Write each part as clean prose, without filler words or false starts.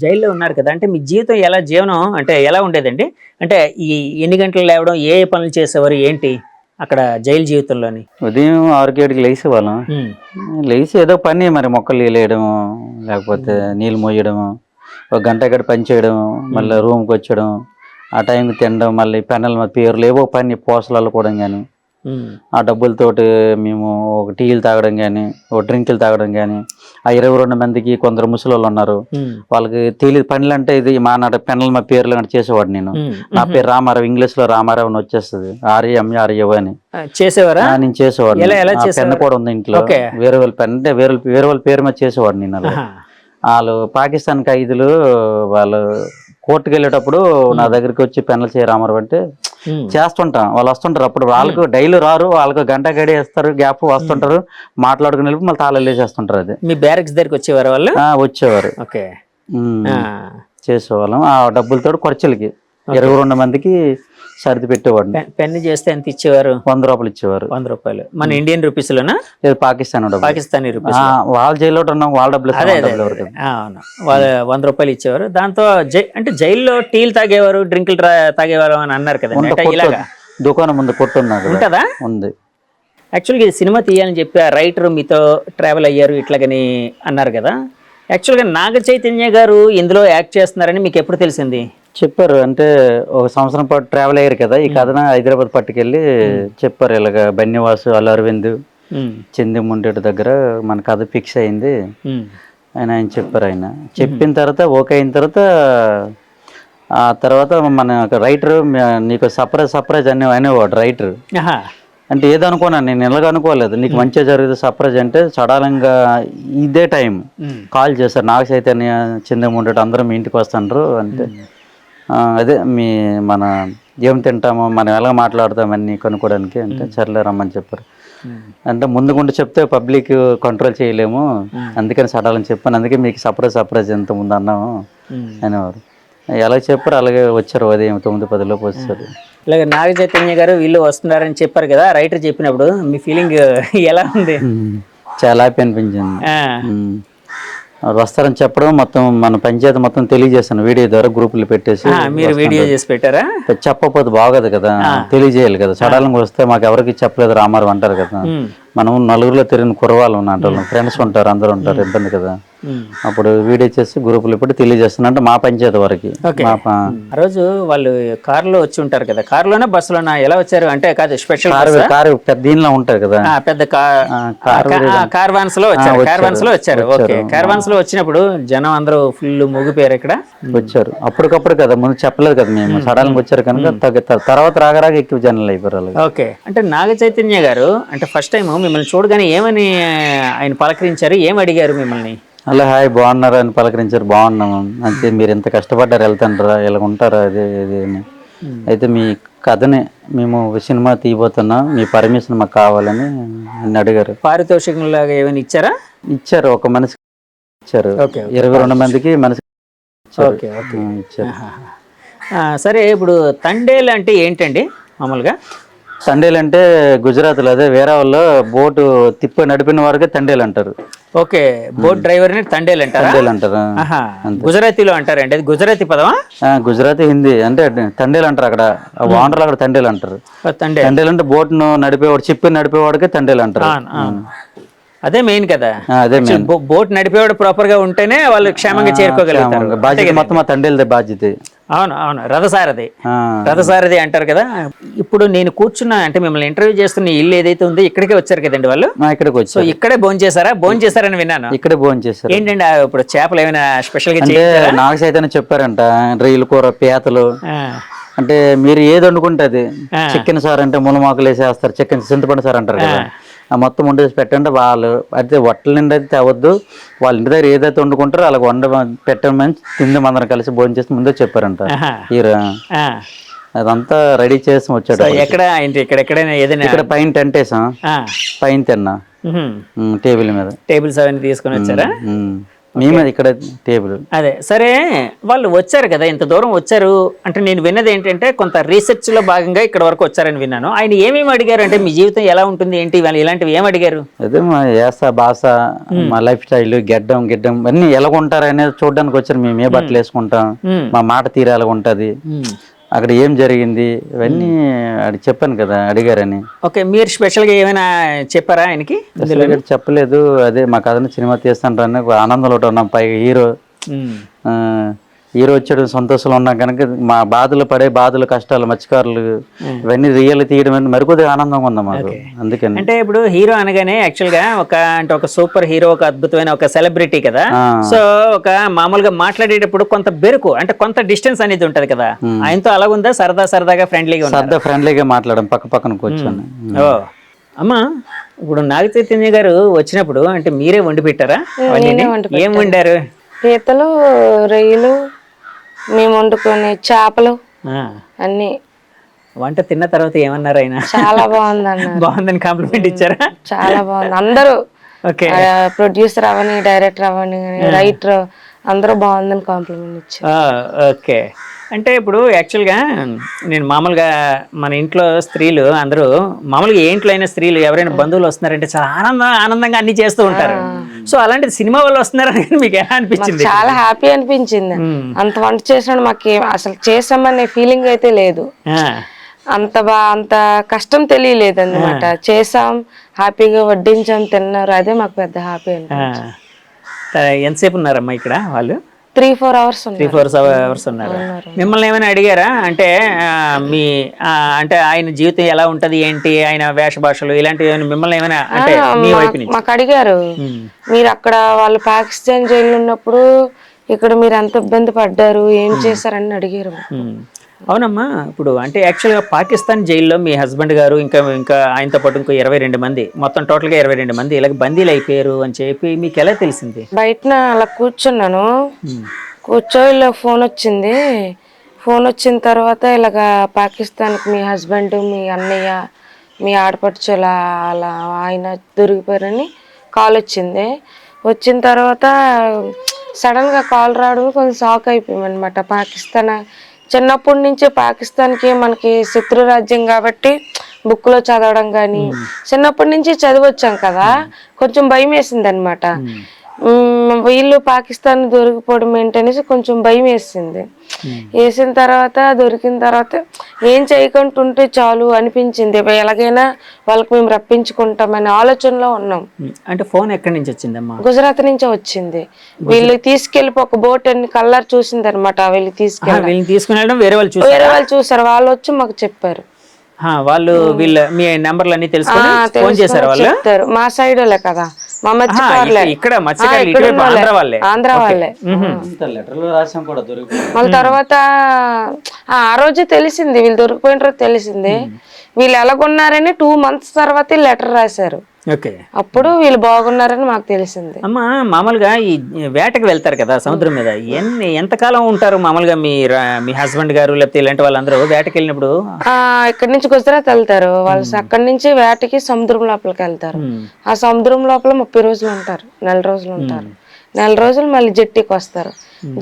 జైల్లో ఉన్నారు కదా! అంటే మీ జీవితం జీవనం అంటే ఎలా ఉండేదండి? అంటే ఈ ఎన్ని గంటలకు లేవడం, ఏ ఏ పనులు చేసేవారు? ఏంటి అక్కడ జైలు జీవితంలోని? ఉదయం 6కి 7కి లేసేవాళ్ళం. హ్మ్. లేసి ఏదో పని మరి మొక్కలు నీళ్ళేయడము, లేకపోతే నీళ్ళు మోయడము, ఒక గంట ఇక్కడ పని చేయడం, మళ్ళీ రూమ్‌కొచ్చడం, ఆ టైంకి తినడం, మళ్ళీ పెన్నుల మీద పేర్లు ఏవో పని పూసలు అల్లుకోవడం గానీ, హ్మ్. ఆ డబ్బులతోటి మేము ఒక టీలు తాగడం గానీ, ఒక డ్రింకులు తాగడం గానీ, ఆ 22 మందికి కొందరు ముసలోళ్ళున్నారు. హ్మ్. వాళ్ళకి తెలీదు పనులంటే ఇది మానాడు పెన్నుల మీద పేర్లు గట్టా చేసేవాడిని నేను. హ్మ్. నా పేరు రామారావు, ఇంగ్లీష్‌లో రామారావు అని వచ్చేస్తది. ఆర్ఏఎంఏఆర్ఏఓ అని. చేసేవారా? నేను చేసేవాడిని. ఎలా ఆ పెన్ చేసేవారు? కూడా ఉంది ఇంట్లో. ఓకే. వేరే వాళ్ళ పెన్ అంటే వేరే వాళ్ళ పేరు మీద చేసేవాడిని నేను అలా. ఆహా! ఆళ్ళు పాకిస్తాన్ ఖైదీలు వాళ్ళు కోర్టుకెళ్ళేటప్పుడు నా దగ్గరికి వచ్చి పెన్నులు చేయి రామారావు అంటే హ్మ్. చేస్తుంటాం. వాళ్ళు వస్తుంటారు. అప్పుడు వాళ్ళకు డైలీ రారు. వాళ్ళకు గంట గడియేస్తారు. గ్యాప్ వస్తుంటారు. మాట్లాడుకుని వెళ్ళి మళ్ళీ తాళాలేసేస్తుంటారు అది. మీ బ్యారక్స్ దగ్గరికొచ్చేవారా వాళ్ళు? వచ్చేవారు. ఓకే. హ్మ్. ఆ! చేసేవాళ్ళం. ఆ డబ్బులతోటి ఖర్చులకి 22 మందికి సర్ది పెట్టేవాడిని. పెన్ను చేస్తే ఎంత ఇచ్చేవారు? రూ. 100 ఇచ్చేవారు. ₹100. మన ఇండియన్ రూపీస్‌లోనా? లేదు పాకిస్తాన్ డబ్బులు. పాకిస్తానీ రూపీస్. వాళ్ళ జైల్లో ఉన్నాం. వాళ్ళ డబ్బులు అదే ఇస్తాం. అదే డబ్బులు అదే ఎవరికి? అదే. అవును. వాళ్ళు ₹100 ఇచ్చేవారు. దాంతో అంటే జైల్లో టీలు తాగేవారు, డ్రింకులు తాగేవారు అని అన్నారు కదండీ. అంటే ఇలాగా దుకాణం ఉంది, కొట్టు ఉంది అక్కడ. ఉంటదా? ఉంది. యాక్చువల్‌గా ఇది సినిమా తీయాలని చెప్పి ఆ రైటర్ మీతో ట్రావెల్ అయ్యారు ఇట్లాగని అన్నారు కదా! యాక్చువల్‌గా నాగ చైతన్య గారు ఇందులో యాక్ట్ చేస్తున్నారని మీకు ఎప్పుడు తెలిసింది? చెప్పారు. అంటే ఒక సంవత్సరం పాటు ట్రావెల్ అయ్యారు కదా! ఈ కథను హైదరాబాద్ పట్టుకెళ్ళి చెప్పారు. ఇలాగ బన్నివాసు, అల్లు అరవింద్, హ్మ్. చందిముండేటి దగ్గర మన కథ ఫిక్స్ అయింది హ్మ్. అని ఆయన చెప్పారు. ఆయన చెప్పిన తర్వాత ఓకే అయిన తర్వాత ఆ తర్వాత మన రైటర్ నీకు సర్ప్రైజ్ అనేవాడు రైటర్. ఆహా! అంటే ఏదనుకోనా నేను ఇలాగ అనుకోలేదు. నీకు మంచిగా జరుగుతుంది సర్ప్రైజ్ అంటే సడన్గా ఇదే టైం హ్మ్. కాల్ చేశారు. నాగ చైతన్య, చంద్రముండేటి అందరూ మీ ఇంటికి వస్తుండ్రు అంటే అదే మన ఏం తింటామో మనం ఎలా మాట్లాడతాం అన్నీ కనుక్కోవడానికి అంటే సర్లే రమ్మని చెప్పారు. అంటే ముందుగుండి చెప్తే పబ్లిక్ కంట్రోల్ చేయలేము, అందుకని సడలని చెప్పాను. అందుకే మీకు సర్ప్రైజ్ ఎంత ముందు అన్నాము అనేవారు. ఎలా చెప్పారు అలాగే వచ్చారు. ఉదయం 9:10 లోపు వచ్చారు. ఇలాగ నాగ చైతన్య గారు వీళ్ళు వస్తున్నారని చెప్పారు కదా! రైటర్ చెప్పినప్పుడు మీ ఫీలింగ్ ఎలా ఉంది? చాలా హ్యాపీ అనిపించింది. ఆ! వస్తారని చెప్పడం మొత్తం మన పంచాయతీ మొత్తం తెలియజేశాను. వీడియో ద్వారా గ్రూపులు పెట్టేసి మీరు వీడియో చేసి పెట్టారా? చెప్పకపోతే బాగోదు కదా, తెలియజేయాలి కదా. సడన్గా వస్తే మాకు ఎవరికి చెప్పలేదు రామారావు అంటారు కదా. మనం నలుగురిలో తిరిగిన కుర్రవాళ్ళు ఉన్నట్టు ఫ్రెండ్స్ ఉంటారు, అందరూ ఉంటారు, ఇబ్బంది కదా. అప్పుడు వీడియో చేసి గ్రూపులు పెట్టి తెలియజేస్తున్నా అంటే మా పంచాయతీ వరకు. ఆ రోజు వాళ్ళు కారులో వచ్చి ఉంటారు కదా, కారులోనా బస్సులోనా ఎలా వచ్చారు? అంటే కాదు స్పెషల్ కారు పెద్ద దీనిలో ఉంటారు కదా, పెద్ద కార్వాన్స్ లో వచ్చారు. కార్వాన్స్ లో వచ్చారు. ఓకే. కార్వాన్స్ లో వచ్చినప్పుడు జనం అందరూ ఫుల్ మూగిపోయారు ఇక్కడ. వచ్చారు అప్పటికప్పుడు కదా, ముందు చెప్పలేదు కదా మేము. సడన్ గా వచ్చారు కనుక తర్వాత రాగరాగా ఎక్కువ జనాలు అయిపోయారు. ఓకే. అంటే నాగ చైతన్య గారు అంటే ఫస్ట్ టైం మిమ్మల్ని చూడగానే ఏమని ఆయన పలకరించారు, ఏం అడిగారు మిమ్మల్ని? అలా హాయ్ బాగున్నారా అని పలకరించారు. బాగున్నాము అంతే, మీరు ఎంత కష్టపడ్డారు, వెళ్తాంటారా, ఇలా ఉంటారా, అదే ఇది అని. అయితే మీ కథని మేము సినిమా తీయబోతున్నాం, మీ పర్మిషన్ మాకు కావాలని నన్ను అడిగారు. పారితోషికం లాగా ఏమైనా ఇచ్చారా? ఇచ్చారు. ఒక మనిషి ఇచ్చారు. 22 మందికి మనిషి ఇచ్చారు. సరే, ఇప్పుడు తండేలు అంటే ఏంటండి మామూలుగా? తండేలు అంటే గుజరాత్లో అదే వేరే వాళ్ళు బోటు నడిపిన వారికి తండేలు అంటారు. ఓకే. బోట్ డ్రైవర్ ని తండేలు అంటారు. గుజరాతీలో అంటారండి, అది గుజరాతీ పదమా? గుజరాతీ, హిందీ అంటే తండేలు అంటారు. అక్కడ ఓనర్లు అక్కడ తండేలు అంటారు. తండేలు అంటే బోట్ను నడిపేవాడు, నడిపేవాడికి తండేలు అంటారు. అదే మెయిన్ కదా. అదే మెయిన్. బోట్ నడిపేవాడు ప్రాపర్ గా ఉంటేనే వాళ్ళు క్షేమంగా చేరుకోగలుగుతారు. బాధ్యత మొత్తం తండేలదే బాధ్యత. అవును అవును, రథసారథి అంటారు కదా. ఇప్పుడు నేను కూర్చున్నా అంటే మిమ్మల్ని ఇంటర్వ్యూ చేస్తున్న ఇల్లు ఏదైతే ఉందో ఇక్కడికే వచ్చారు కదండి వాళ్ళు. ఇక్కడికి వచ్చి సో ఇక్కడే భోజనం చేశారని విన్నాను. ఇక్కడే భోజనం చేశారు. ఏంటండి ఇప్పుడు చేపలు ఏమైనా స్పెషల్ గా అంటే నాగ చైతన్య చెప్పారంట, రొయ్యల కూర, పీతలు అంటే మీరు ఏది వండుకుంటే అది. చికెన్ సార్ అంటే ములమాకులు వేసేస్తారు, చికెన్ చింతపండు సార్ అంటారు కదా, మొత్తం వండేసి పెట్టండి. వాళ్ళు అయితే వట్టల నిండి అయితే తేవద్దు, వాళ్ళ ఇంటి దగ్గర ఏదైతే వండుకుంటారో అలాగ పెట్టమని తింది అందరం కలిసి భోజనం చేసి ముందే చెప్పారంట హీరో. అదంతా రెడీ చేసి వచ్చాడు. ఇక్కడ పైన టెంట్ వేసాం, పైన తిన్నా టేబుల్ మీద. టేబుల్స్ అవన్నీ తీసుకొని వచ్చారా? మేమే ఇక్కడ టేబుల్. అదే సరే, వాళ్ళు వచ్చారు కదా, ఇంత దూరం వచ్చారు అంటే నేను విన్నది ఏంటంటే కొంత రీసెర్చ్ లో భాగంగా ఇక్కడ వరకు వచ్చారని విన్నాను. ఆయన ఏమేమి అడిగారు అంటే మీ జీవితం ఎలా ఉంటుంది ఏంటి, వాళ్ళు ఇలాంటివి ఏం అడిగారు? అదే మా యాస భాష, మా లైఫ్ స్టైల్, గిడ్డం అన్ని ఎలా ఉంటారు అనేది చూడడానికి వచ్చారు. మేము ఏ బట్టలు వేసుకుంటాం, మా మాట తీరు ఎలా ఉంటది, అక్కడ ఏం జరిగింది, ఇవన్నీ చెప్పాను కదా, అడిగారని. ఓకే, మీరు స్పెషల్గా ఏమైనా చెప్పారా ఆయనకి? చెప్పలేదు. అదే మా కథను సినిమా తీస్తాను ఆనందంలో ఉన్నాం. పైగా హీరో వచ్చాడు, సంతోషంలో ఉన్నాం కనుక మా బాధలు కష్టాలు మత్స్యకారులు ఇవన్నీ రియల్ తీయడం అంటే మరికొద్దిగా ఆనందంగా ఉందా మాకు. అందుకని అంటే ఇప్పుడు హీరో అనగానే యాక్చువల్గా ఒక సూపర్ హీరో, ఒక అద్భుతమైన ఒక సెలబ్రిటీ కదా. సో ఒక మామూలుగా మాట్లాడేటప్పుడు కొంత బెరుకు అంటే కొంత డిస్టెన్స్ అనేది ఉంటది కదా, ఆయనతో అలాగుందా? సరదాగా ఫ్రెండ్లీగా మాట్లాడడం, పక్కన కూర్చొని. ఓ అమ్మా, ఇప్పుడు నాగ చైతన్య గారు వచ్చినప్పుడు అంటే మీరే వండి పెట్టారా? ఏం వండారు? పీతలు, రొయ్యలు, మేము వండుకునే చేపలు అన్ని. వంట తిన్న తర్వాత ఏమన్నారు ఆయన? చాలా బాగుంది అన్న. బాగుందని కాంప్లిమెంట్ ఇచ్చారా? చాలా బాగుంది. అందరూ ప్రొడ్యూసర్ అవని, డైరెక్టర్ అవని, రైటర్ అందరూ బాగుందని కాంప్లిమెంట్ ఇచ్చారు. ఓకే, అంటే ఇప్పుడు యాక్చువల్గా నేను మామూలుగా మన ఇంట్లో స్త్రీలు అందరూ మామూలుగా ఏ ఇంట్లో అయినా స్త్రీలు ఎవరైనా బంధువులు వస్తున్నారంటే చాలా ఆనందంగా అన్ని చేస్తూ ఉంటారు. సో అలాంటి సినిమా వాళ్ళు వస్తున్నారని మీకు ఎలా అనిపించింది? చాలా హ్యాపీ అనిపించింది. అంత వంట చేసినాడు మాకు అసలు చేసామనే ఫీలింగ్ అయితే లేదు. అంత కష్టం తెలియలేదు అన్నమాట. చేసాం, హ్యాపీగా వడ్డించాం, తిన్నారు, అదే మాకు పెద్ద హ్యాపీ అనిపించింది. ఎంతసేపు ఉన్నారమ్మా ఇక్కడ వాళ్ళు? 3-4 hours. 3-4 hours ఉన్నారు. మిమ్మల్ని ఏమైనా అడిగారా అంటే మీ అంటే ఆయన జీవితం ఎలా ఉంటది ఏంటి, ఆయన వేష భాషలు ఇలాంటివి మిమ్మల్ని ఏమైనా అంటే మీ వైపు నుంచి? మాకు అడిగారు, మీరు అక్కడ వాళ్ళు పాకిస్తాన్ జైలు ఉన్నప్పుడు ఇక్కడ మీరు ఎంత ఇబ్బంది పడ్డారు, ఏం చేశారని అడిగారు. అవునమ్మా, ఇప్పుడు అంటే యాక్చువల్గా పాకిస్తాన్ జైల్లో మీ హస్బెండ్ గారు ఇంకా ఆయనతో పాటు ఇంకో 22 మంది, మొత్తం టోటల్గా 22 మంది ఇలాగ బందీలు అయిపోయారు అని చెప్పి మీకు ఎలా తెలిసింది? బయట అలా కూర్చున్నాను, ఇలా ఫోన్ వచ్చింది. ఫోన్ వచ్చిన తర్వాత ఇలాగ పాకిస్తాన్కి మీ హస్బెండ్, మీ అన్నయ్య, మీ ఆడపడుచు అలా ఆయన దొరికిపోయారని కాల్ వచ్చింది. వచ్చిన తర్వాత సడన్గా కాల్ రావడం కొంచెం షాక్ అయిపోయాం అనమాట. పాకిస్తాన్ చిన్నప్పటి నుంచి పాకిస్తాన్కి మనకి శత్రు రాజ్యం కాబట్టి బుక్లో చదవడం కానీ చిన్నప్పటి నుంచి చదివచ్చాం కదా, కొంచెం భయం వేసింది అనమాట. వీళ్ళు పాకిస్తాన్ దొరికిపోవడం ఏంటనేసి కొంచెం భయం వేసింది. వేసిన తర్వాత దొరికిన తర్వాత ఏం చేయకుంటుంటే చాలు అనిపించింది. ఎలాగైనా వాళ్ళకి మేము రప్పించుకుంటామనే ఆలోచనలో ఉన్నాం. అంటే ఫోన్ ఎక్కడి నుంచి వచ్చిందమ్మా? గుజరాత్ నుంచే వచ్చింది. వీళ్ళు తీసుకెళ్ళి ఒక బోట్ అన్ని కలర్ చూసింది అనమాట. వీళ్ళు తీసుకెళ్ళడం వేరే వాళ్ళు చూసారు. వాళ్ళు వచ్చి మాకు చెప్పారు. వాళ్ళు మీ నెంబర్లు అన్ని తెలుసుకొని ఫోన్ చేశారు. వాళ్ళు మా సైడ్ కదా, మా మత్స్యకారులే, ఆంధ్ర వాళ్ళే. మళ్ళీ తర్వాత ఆ రోజు తెలిసింది వీళ్ళు దొరికిపోయిన రోజు తెలిసింది. వీళ్ళు ఎలాగున్నారని 2 months తర్వాత లెటర్ రాశారు. అప్పుడు వీళ్ళు బాగున్నారని మాకు తెలిసింది. అమ్మా, మామూలుగా ఈ వేటకి వెళ్తారు కదా సముద్రం మీద, ఎంతకాలం ఉంటారు మామూలుగా మీ హస్బెండ్ గారు లేకపోతే ఇలాంటి వాళ్ళందరూ వేటకి వెళ్ళినప్పుడు? ఇక్కడ నుంచి గుజరాత్ వెళ్తారు వాళ్ళు. అక్కడి నుంచి వేటకి సముద్రం లోపలికి వెళ్తారు. ఆ సముద్రం లోపల 30 రోజులు ఉంటారు, 1 రోజులు ఉంటారు. 1 రోజులు మళ్ళీ జట్టీకి వస్తారు.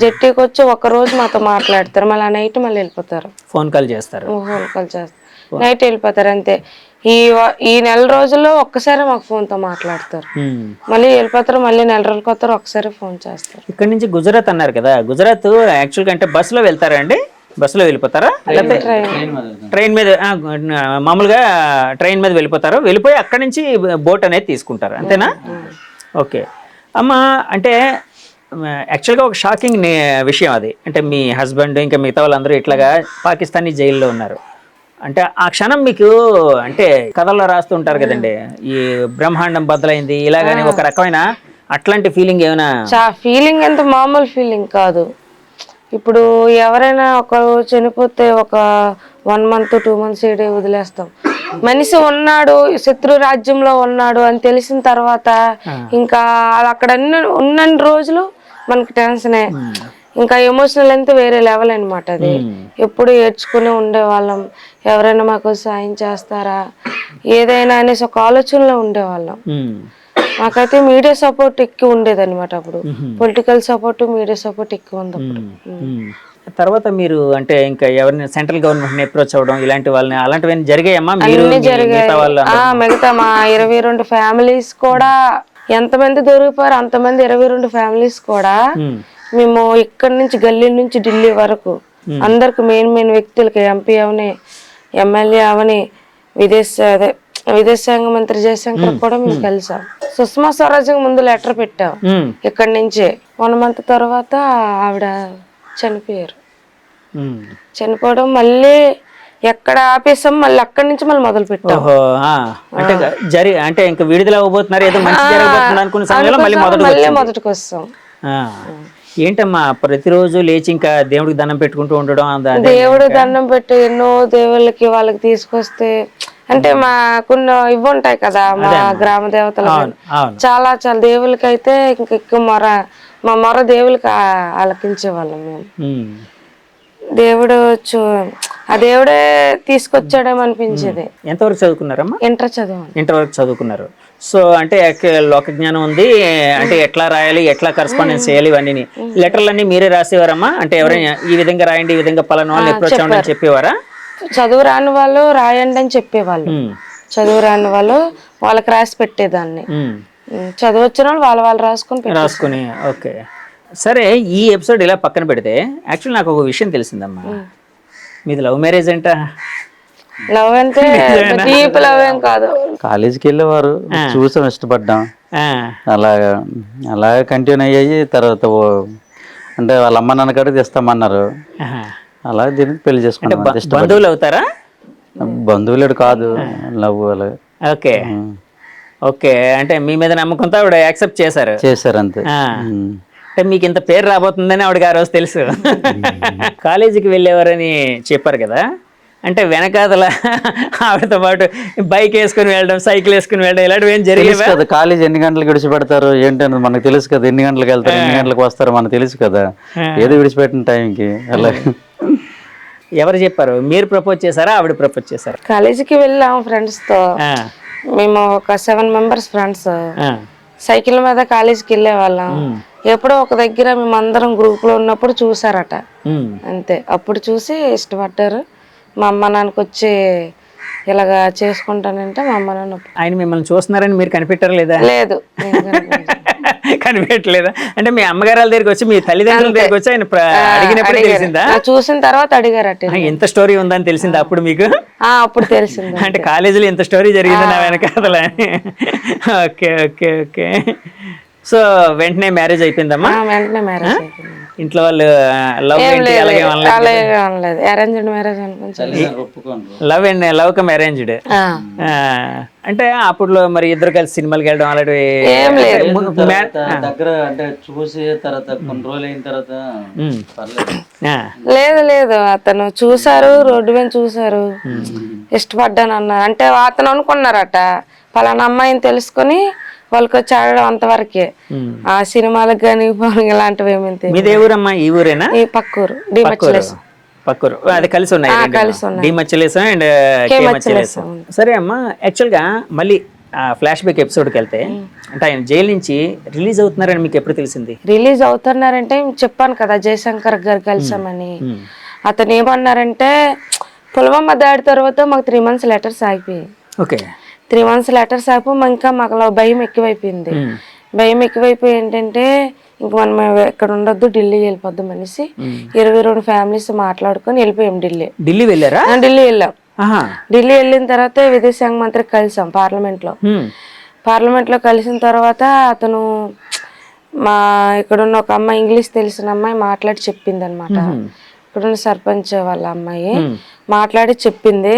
జట్టీకి వచ్చి 1 రోజు మాతో మాట్లాడతారు. మళ్ళీ నైట్ మళ్ళీ వెళ్ళిపోతారు. ఫోన్ కాల్ చేస్తారు. నైట్ వెళ్ళిపోతారు అంతే. ఈ 1 రోజుల్లో ఒక్కసారి మాకు ఫోన్తో మాట్లాడతారు. మళ్ళీ వెళ్ళిపోతారు. మళ్ళీ 1 రోజులకి వస్తారు, ఒకసారి ఫోన్ చేస్తారు. ఇక్కడ నుంచి గుజరాత్ అన్నారు కదా, గుజరాత్ యాక్చువల్గా అంటే బస్సులో వెళ్తారా అండి? బస్సులో వెళ్ళిపోతారా లేకపోతే ట్రైన్ మీద? మామూలుగా ట్రైన్ మీద వెళ్ళిపోతారు. వెళ్ళిపోయి అక్కడి నుంచి బోట్ అనేది తీసుకుంటారు, అంతేనా? ఓకే అమ్మా, అంటే యాక్చువల్గా ఒక షాకింగ్ విషయం అది. అంటే మీ హస్బెండ్ ఇంకా మిగతా వాళ్ళందరూ ఇట్లాగా పాకిస్తానీ జైల్లో ఉన్నారు అంటే ఆ క్షణం మీకు అంటే కథల్లో రాస్తూ ఉంటారు కదండి, ఈ బ్రహ్మాండం బద్దలైంది ఇలాగని ఒక రకమైన అట్లాంటి ఫీలింగ్ ఏమైనా? ఫీలింగ్ ఎంత మామూలు ఫీలింగ్ కాదు. ఇప్పుడు ఎవరైనా ఒకరు చనిపోతే ఒక 1 month 2 months ఏడే వదిలేస్తాం. మనిషి ఉన్నాడు, శత్రు రాజ్యంలో ఉన్నాడు అని తెలిసిన తర్వాత ఇంకా అక్కడ ఉన్న రోజులు మనకి టెన్షనే. ఇంకా ఎమోషనల్ అంతా వేరే లెవెల్ అనమాట. అది ఎప్పుడు ఏడ్చుకుని ఉండేవాళ్ళం. ఎవరైనా మాకు సాయం చేస్తారా ఏదైనా అనేసి ఒక ఆలోచనలో ఉండేవాళ్ళం. మాకైతే మీడియా సపోర్ట్ ఎక్కువ ఉండేది అనమాట అప్పుడు. పొలిటికల్ సపోర్ట్, మీడియా సపోర్ట్ ఎక్కువ ఉంది అప్పుడు. తర్వాత మీరు అంటే ఇంకా ఎవరిని సెంట్రల్ గవర్నమెంట్ అప్రోచ్ అవ్వడం ఇలాంటి వాళ్ళని అలాంటివన్నీ జరిగాయమ్మా? మీరు అన్ని జరిగాయి. మిగతా వాళ్ళు మిగతా మా 22 ఫ్యామిలీస్ కూడా ఎంతమంది దొరికిపోయారు అంతమంది 22 ఫ్యామిలీస్ కూడా మేము ఇక్కడ నుంచి గల్లీ నుంచి ఢిల్లీ వరకు అందరికి మెయిన్ వ్యక్తులకి ఎంపీ అవని, ఎమ్మెల్యే అవని, విదేశాంగ మంత్రి జయశంకర్ కూడా మేము కలిసాం. సుష్మా స్వరాజ్ ముందు లెటర్ పెట్టాం ఇక్కడి నుంచి. 1 month తర్వాత ఆవిడ చనిపోయారు. చనిపోవడం మళ్ళీ ఎక్కడ ఆపేసాం, మళ్ళీ అక్కడి నుంచి మళ్ళీ మొదలు పెట్టాం. అంటే ఇంకా విడుదల అవ్వబోతున్నారు, ఏదో మంచి జరగబోతుంది అనుకున్న సమయంలో మళ్ళీ మొదటికి వస్తాం. ఏంటమ్మా ప్రతిరోజు లేచి ఇంకా దేవుడికి దండం పెట్టుకుంటూ ఉండడం? దేవుడు దండం పెట్టి ఎన్నో దేవుళ్ళకి వాళ్ళకి తీసుకొస్తే అంటే మాకున్న ఇవి ఉంటాయి కదా మా గ్రామ దేవతలు, చాలా చాలా దేవుళ్ళకి అయితే ఇంకెక్కువ మా మొర దేవుళ్ళకి ఆలకించే వాళ్ళం మేము. దేవుడు ఆ దేవుడే తీసుకొచ్చాడేమో అనిపించేది. ఎంతవరకు చదువుకున్నారమ్మా? ఇంటర్ చదివాను. ఇంటర్ వరకు చదువుకున్నారు. సో అంటే లోక జ్ఞానం ఉంది, అంటే ఎట్లా రాయాలి, ఎట్లా కరెస్పాండెన్స్ చేయాలి, ఇవన్నీ లెటర్లన్నీ మీరే రాసేవారమ్మా? అంటే ఎవరైనా ఈ విధంగా రాయండి, ఈ విధంగా పలానా వాళ్ళు అప్రోచ్ అవ్వండి అని చెప్పేవారా? చదువు రాని వాళ్ళు రాయండి అని చెప్పేవాళ్ళు. చదువు రాని వాళ్ళు వాళ్ళకి రాసి పెట్టేదాన్ని. చదువు వచ్చిన వాళ్ళు వాళ్ళు రాసుకుని. ఓకే సరే, ఈ ఎపిసోడ్ ఇలా పక్కన పెడితే యాక్చువల్ నాకు ఒక విషయం తెలిసిందమ్మా, మీది లవ్ మ్యారేజ్ అంట. లవ్ అంటే డీప్ లవ్ ఏం కాదు. కాలేజీకి వెళ్ళేవారు, చూసాం, ఇష్టపడ్డాం, అలాగా కంటిన్యూ అయ్యాయి. తర్వాత అంటే వాళ్ళ అమ్మ నాన్న కాడికి తెస్తామన్నారు, అలా దీనికి పెళ్లి చేసుకుంటాం. బంధువులు అవుతారా? బంధువులేడు కాదు, లవ్. ఓకే ఓకే, అంటే మీ మీద నమ్మకంతో ఆవిడ యాక్సెప్ట్ చేశారు అంతే. అంటే మీకు ఇంత పేరు రాబోతుందని ఆవిడకి ఆ రోజు తెలుసు. కాలేజీకి వెళ్ళేవారని చెప్పారు కదా, అంటే వెనకాతల ఆవిడతో పాటు బైక్ వేసుకుని వెళ్ళడం, సైకిల్ వేసుకుని వెళ్ళడం ఇలాంటివి ఏం జరిగేది కదా? కాలేజ్ ఎన్ని గంటలకు విడిచిపెడతారు ఏంటన్నది మనకు తెలుసు కదా, ఎన్ని గంటలకు వెళ్తారు, ఎన్ని గంటలకు వస్తారు మనకు తెలుసు కదా, ఏదో విడిచిపెట్టిన టైంకి. అలా ఎవరు చెప్పారు? మీరు ప్రపోజ్ చేశారా, ఆవిడ ప్రపోజ్ చేశారా? కాలేజీకి వెళ్ళాం ఫ్రెండ్స్ తో, మేము ఒక 7 members ఫ్రెండ్స్ సైకిల్ మీద కాలేజీకి వెళ్ళే వాళ్ళం. ఎప్పుడో ఒక దగ్గర మేమందరం గ్రూప్ లో ఉన్నప్పుడు చూసారట, అంతే. అప్పుడు చూసి ఇష్టపడ్డారు. మా అమ్మ నాన్నకి వచ్చి ఇలాగా చేసుకుంటానంటే మా అమ్మ నాన్న ఆయన మిమ్మల్ని చూస్తున్నారని మీరు కనిపెట్టారు లేదా? లేదు, కనిపెట్టలేదా? అంటే మీ అమ్మగారి దగ్గరికి వచ్చి మీ తల్లిదండ్రుల దగ్గరికి వచ్చి ఆయన అడిగినప్పుడు తెలిసిందా? చూసిన తర్వాత అడిగారట. ఎంత స్టోరీ ఉందని తెలిసిందా అప్పుడు మీకు? అప్పుడు తెలిసింది. అంటే కాలేజీలో ఎంత స్టోరీ జరిగింది నా వెనకాల. Okay okay okay. సో వెంటనే మ్యారేజ్ అయిపోయిందమ్మా? వెంటనే మ్యారేజ్ అయిపోయింది. ఇంట్లో వాళ్ళు లవ్ అనలేదు, అరేంజ్డ్ మ్యారేజ్ అనుకుంటుంది. Love come arranged. అంటే అప్పుడు మరి ఇద్దరు కలిసి సినిమాకి వెళ్ళడం అలాంటివి ఏం లేదు. దగ్గర అంటే చూసి తర్వాత కొన్ని రోజులు అయిన తర్వాత లేదు, అతను చూసారు, రోడ్డు మీద చూసారు, ఇష్టపడ్డాను అన్నారు. అంటే అతను అనుకున్నారట పలానా అమ్మాయిని తెలుసుకొని వాళ్ళకి వచ్చి ఆడడం అంతవరకే. ఆ సినిమాలకు కానీ ఇలాంటివి ఏమైతే. మీదే ఊరమ్మా? ఈ ఊరేనా? ఈ పక్కూరు, పక్కూరు. అది కలిసి ఉన్నాయి, డిమచ్చలేసం అండ్ కేమచ్చలేసం. సరే అమ్మా, యాక్చువల్గా మళ్ళీ ఫ్లాష్ బ్యాక్ ఎపిసోడ్కి వెళ్తే, అంటే ఆయన జైలు నుంచి రిలీజ్ అవుతున్నారని మీకు ఎప్పుడు తెలిసింది? రిలీజ్ అవుతున్నారంటే చెప్పాను కదా జయశంకర్ గారు కలిసామని. అతను ఏమన్నారంటే పుల్వామా దాడి తర్వాత మాకు 3 months లెటర్స్ ఆగిపోయాయి. ఓకే, 3 months లెటర్స్ అయిపోయి ఇంకా మాకు భయం ఎక్కువైపోయింది. భయం ఎక్కువైపోయి ఏంటంటే ఇంక మనం ఇక్కడ ఉండొద్దు, ఢిల్లీ వెళ్ళిపోద్దాం అనేసి 22 ఫ్యామిలీస్ మాట్లాడుకొని వెళ్ళిపోయాం ఢిల్లీ. ఢిల్లీ వెళ్ళారా? ఢిల్లీ వెళ్ళాం. ఢిల్లీ వెళ్ళిన తర్వాత విదేశాంగ మంత్రికి కలిసాం పార్లమెంట్ లో కలిసిన తర్వాత అతను ఇక్కడున్న ఒక అమ్మాయి, ఇంగ్లీష్ తెలిసిన అమ్మాయి మాట్లాడి చెప్పింది అనమాట. ఇక్కడున్న సర్పంచ్ వాళ్ళ అమ్మాయి మాట్లాడి చెప్పింది.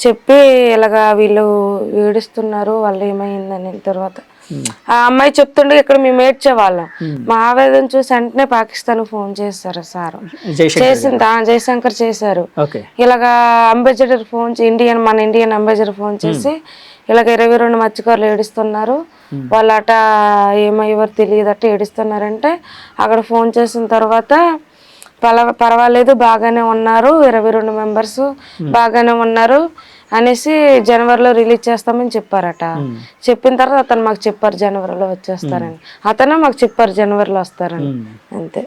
చెప్పి ఇలాగా వీళ్ళు ఏడుస్తున్నారు, వాళ్ళు ఏమైందని. తర్వాత ఆ అమ్మాయి చెప్తుండే ఇక్కడ మేము ఏడ్చేవాళ్ళం. మా ఆవేదన చూసి వెంటనే పాకిస్తాన్ ఫోన్ చేశారు సార్. జయశంకర్ చేశారు. ఇలాగా అంబాసిడర్ ఫోన్ మన ఇండియన్ అంబాసిడర్ ఫోన్ చేసి ఇలాగ 22 మత్స్యకారులు ఏడుస్తున్నారు, వాళ్ళట ఏమయ్యారు తెలియదట, ఏడుస్తున్నారంటే అక్కడ ఫోన్ చేసిన తర్వాత పర్వాలేదు బాగానే ఉన్నారు, 22 members బాగానే ఉన్నారు, అనేసి జనవరిలో రిలీజ్ చేస్తామని చెప్పారట. చెప్పిన తర్వాత అతను మాకు చెప్పారు జనవరిలో వచ్చేస్తారని, అతనే మాకు చెప్పారు జనవరిలో వస్తారని, అంతే.